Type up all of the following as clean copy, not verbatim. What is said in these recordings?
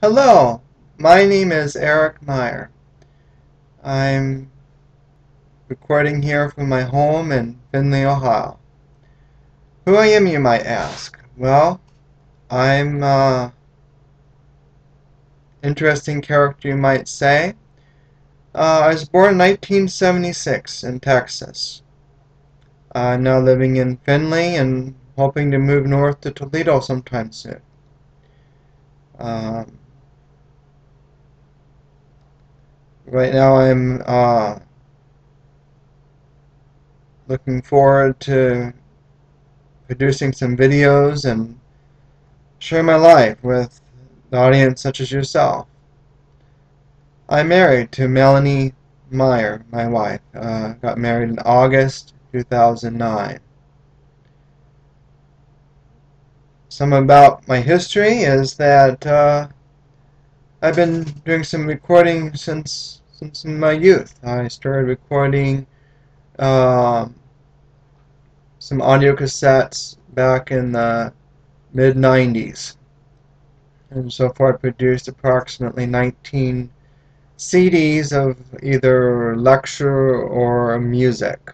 Hello, my name is Eric Meyer. I'm recording here from my home in Findlay, Ohio. Who I am, you might ask? Well, I'm an interesting character, you might say. I was born in 1976 in Texas. I'm now living in Findlay and hoping to move north to Toledo sometime soon. Um, right now I'm looking forward to producing some videos and share my life with an audience such as yourself. I'm married to Melanie Meyer, my wife. Got married in August 2009. Some about my history is that I've been doing some recording since my youth. I started recording um, some audio cassettes back in the mid 90s. And so far I've produced approximately 19 CDs of either lecture or music.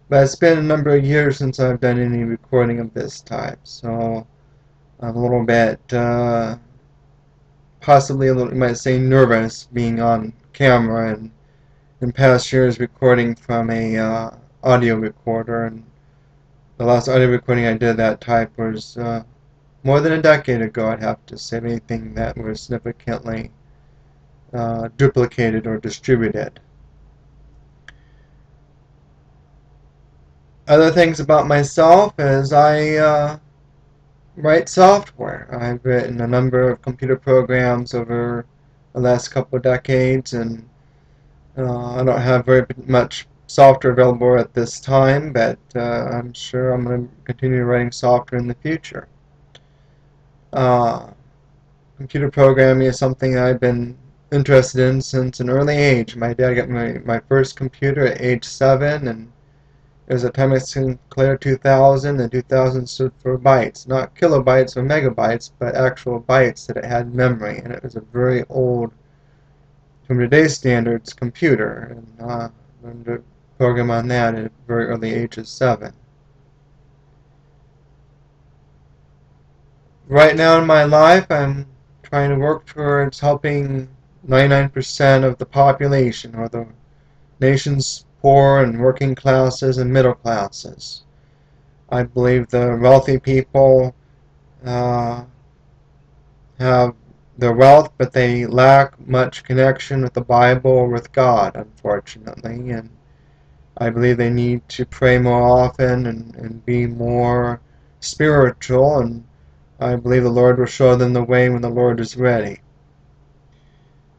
But it's been a number of years since I've done any recording of this type, so I'm a little bit, possibly a little, you might say, nervous being on camera and in past years recording from a audio recorder. And the last audio recording I did that type was more than a decade ago, I'd have to say, anything that was significantly duplicated or distributed. Other things about myself is I write software. I've written a number of computer programs over the last couple of decades, and I don't have very much software available at this time, but I'm sure I'm going to continue writing software in the future. Uh, Computer programming is something I've been interested in since an early age. My dad got my first computer at age 7, and it was a Timex Sinclair 2000, and 2000 stood for bytes. Not kilobytes or megabytes, but actual bytes that it had memory, and it was a very old, from today's standards, computer. And learned to program on that at a very early age of 7. Right now in my life, I'm trying to work towards helping 99% of the population, or the nation's poor and working classes and middle classes. I believe the wealthy people uh, have their wealth, but they lack much connection with the Bible or with God, unfortunately. And I believe they need to pray more often and be more spiritual. And I believe the Lord will show them the way when the Lord is ready.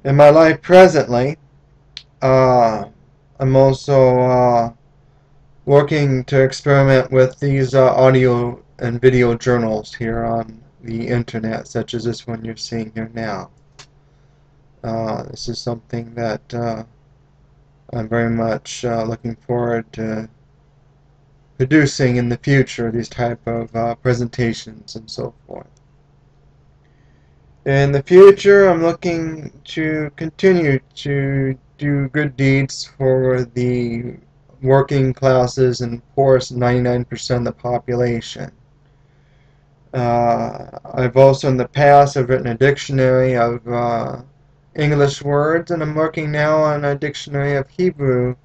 In my life presently, I'm also working to experiment with these audio and video journals here on the internet, such as this one you're seeing here now. This is something that I'm very much looking forward to producing in the future, these type of presentations and so forth. In the future, I'm looking to continue to do good deeds for the working classes and poorest 99% of the population. I've also in the past I've written a dictionary of English words, and I'm working now on a dictionary of Hebrew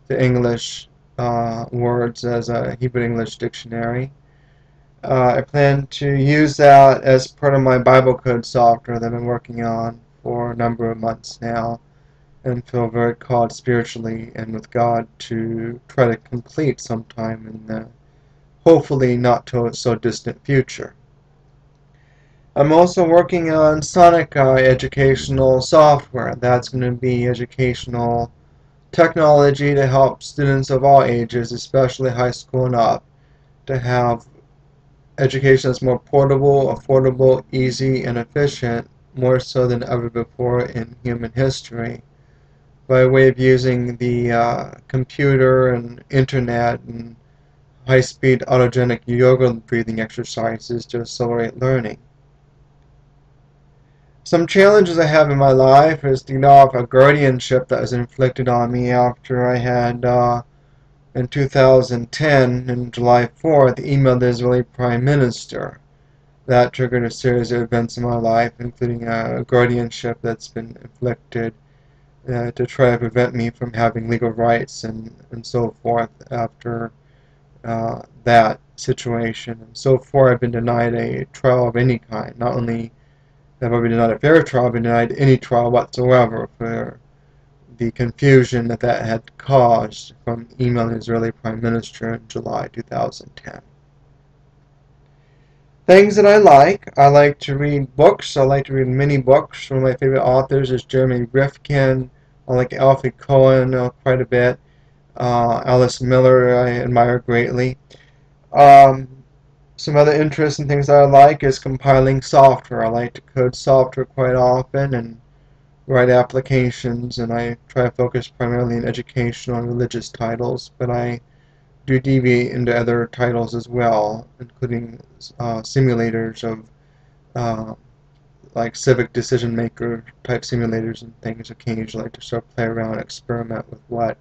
to English words as a Hebrew-English dictionary. I plan to use that as part of my Bible code software that I've been working on for a number of months now, and feel very called spiritually and with God to try to complete sometime in the hopefully not so distant future. I'm also working on Sonic educational software. That's going to be educational technology to help students of all ages, especially high school and up, to have education that's more portable, affordable, easy, and efficient, more so than ever before in human history, by way of using the computer and internet and high-speed autogenic yoga breathing exercises to accelerate learning. Some challenges I have in my life is to get off a guardianship that was inflicted on me after I had, in 2010, on July 4th, emailed the Israeli Prime Minister. That triggered a series of events in my life, including a guardianship that's been inflicted to try to prevent me from having legal rights and so forth after that situation. And so far, I've been denied a trial of any kind. Not only have I been denied a fair trial, I've been denied any trial whatsoever for the confusion that that had caused from emailing the Israeli Prime Minister in July 2010. Things that I like to read books. I like to read many books. One of my favorite authors is Jeremy Rifkin. I like Alfie Cohen quite a bit. Alice Miller I admire greatly. Um, some other interesting things that I like is compiling software. I like to code software quite often and write applications, and I try to focus primarily on educational and religious titles, but I do deviate into other titles as well, including simulators of uh, like civic decision maker type simulators and things occasionally to sort of play around and experiment with what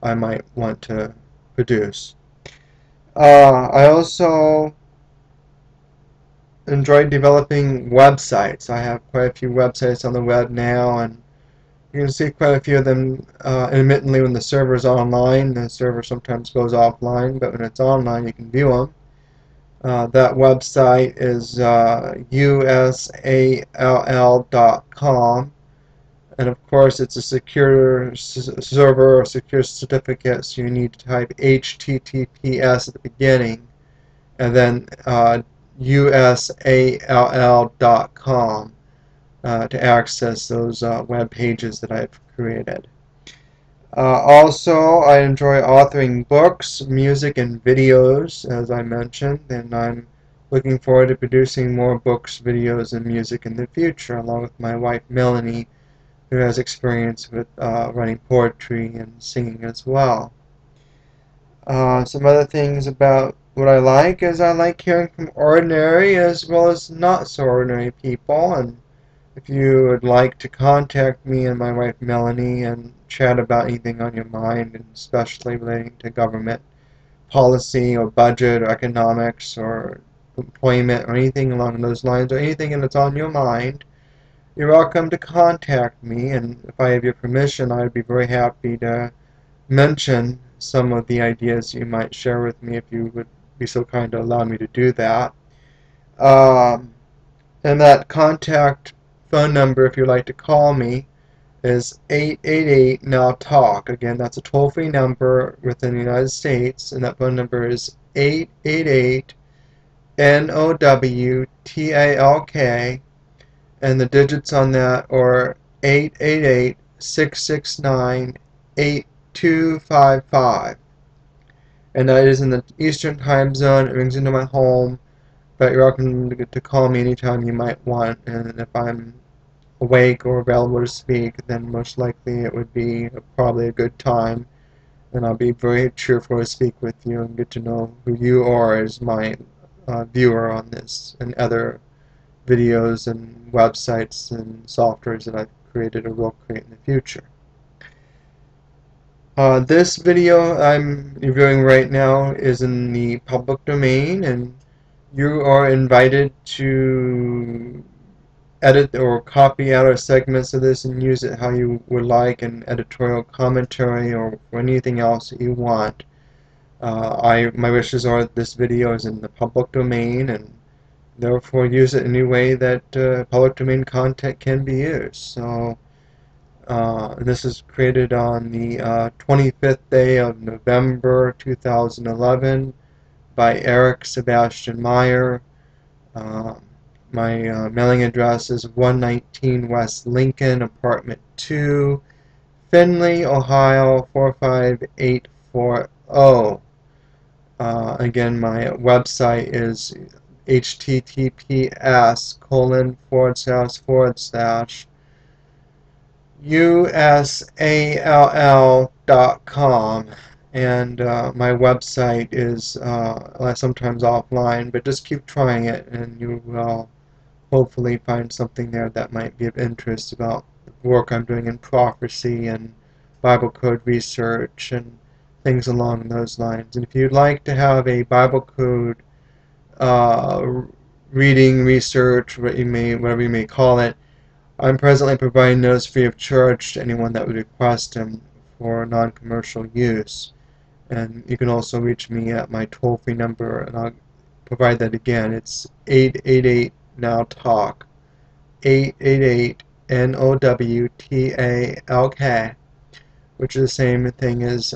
I might want to produce. I also enjoy developing websites. I have quite a few websites on the web now, and you can see quite a few of them intermittently when the server is online. The server sometimes goes offline, but when it's online you can view them. That website is usall.com, and of course it's a secure server or secure certificate, so you need to type HTTPS at the beginning and then usall.com to access those web pages that I've created. Also, I enjoy authoring books, music, and videos, as I mentioned, and I'm looking forward to producing more books, videos, and music in the future, along with my wife Melanie, who has experience with writing poetry and singing as well. Some other things about what I like is I like hearing from ordinary as well as not so ordinary people, and if you would like to contact me and my wife Melanie and chat about anything on your mind, and especially relating to government policy or budget or economics or employment or anything along those lines, or anything that's on your mind, you're welcome to contact me, and if I have your permission, I'd be very happy to mention some of the ideas you might share with me if you would be so kind to allow me to do that. Um, and that contact phone number, if you'd like to call me, is 888-NOW-TALK. Again, that's a toll-free number within the United States, and that phone number is 888-NOWTALK, and the digits on that are 888-669-8255. And that is in the Eastern Time Zone. It rings into my home, but you're welcome to call me anytime you might want, and if I'm awake or available to speak, then most likely it would be probably a good time, and I'll be very cheerful to speak with you and get to know who you are as my viewer on this and other videos and websites and softwares that I've created or will create in the future. This video I'm reviewing right now is in the public domain, and you are invited to edit or copy out segments of this and use it how you would like in editorial commentary or anything else that you want. My wishes are that this video is in the public domain, and therefore use it in any way that public domain content can be used. So this is created on the 25th day of November 2011 by Eric Sebastian Meyer. My mailing address is 119 West Lincoln, Apartment 2, Findlay, Ohio 45840. Again, my website is https://usall.com, and my website is sometimes offline, but just keep trying it and you will hopefully find something there that might be of interest about the work I'm doing in prophecy and Bible code research and things along those lines. And if you'd like to have a Bible code uh, reading, research, whatever you may call it, I'm presently providing those free of charge to anyone that would request them for non-commercial use. And you can also reach me at my toll-free number, and I'll provide that again. It's 888-NOW-TALK, 888-NOWTALK, which is the same thing as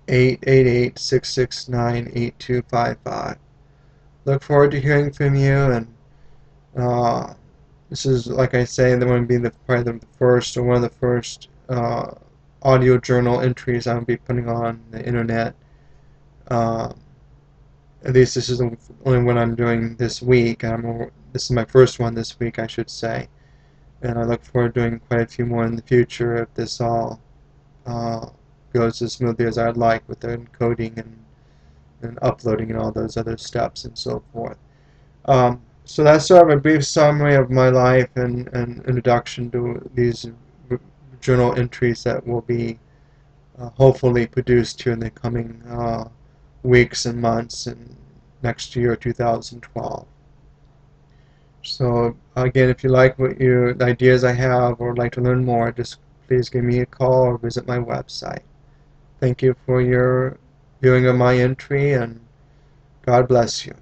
888-669-8255. Look forward to hearing from you, and uh, this is, like I say, the one being probably the first or one of the first audio journal entries I'll be putting on the internet. Uh, at least this is the only one I'm doing this week. This is my first one this week, I should say. And I look forward to doing quite a few more in the future if this all uh, goes as smoothly as I'd like with the encoding and uploading and all those other steps and so forth. So that's sort of a brief summary of my life and introduction to these journal entries that will be hopefully produced here in the coming weeks and months and next year, 2012. So again, if you like the ideas I have or like to learn more, just please give me a call or visit my website. Thank you for your viewing of my entry, and God bless you.